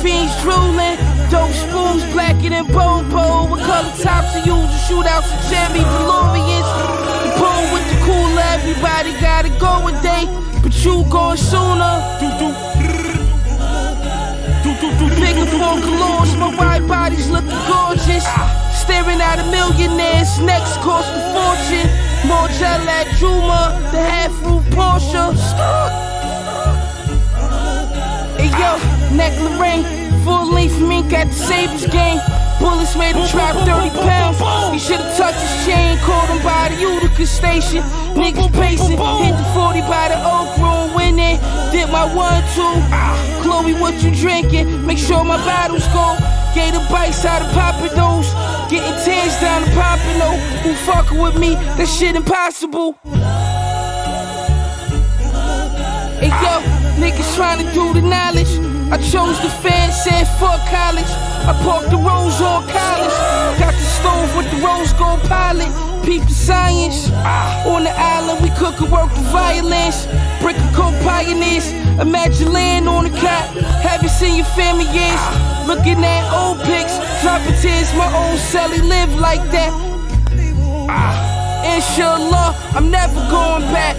fiends drooling. Dope spoons blacker than Bobo. What color tops are used? Shootouts and Chevy DeLoreans. The pole with the cooler. Everybody gotta go a day, but you going sooner. Figure four galores, my wide body's looking gorgeous. Staring at a millionaire's necks cost a fortune. More gel at Juma, the half-roof Porsche. Hey yo, neck Lorraine, full length mink at the Sabres game. Bullets made him drop 30 pounds. He should've tucked his chain, caught him by the Utica station. Niggas pacing, hit the 40 by the Oak Room, winning. Did my 1-2. Chloe, what you drinking? Make sure my bottles go. Gave the bites out of Pompadours. Getting tans down the Pompano. Who fucking with me? That shit impossible. Hey yo, niggas trying to do the knowledge. I chose the fan, said fuck college. I parked the Rose on college. Got the stove with the rose gold pilot. Peep the science. On the island, we cook and work the violence. Brick and coke pioneers. Imagine laying on the cot. Haven't seen your family years. Looking at old pics. Dropping tears. My old celly live like that. Inshallah, I'm never going back.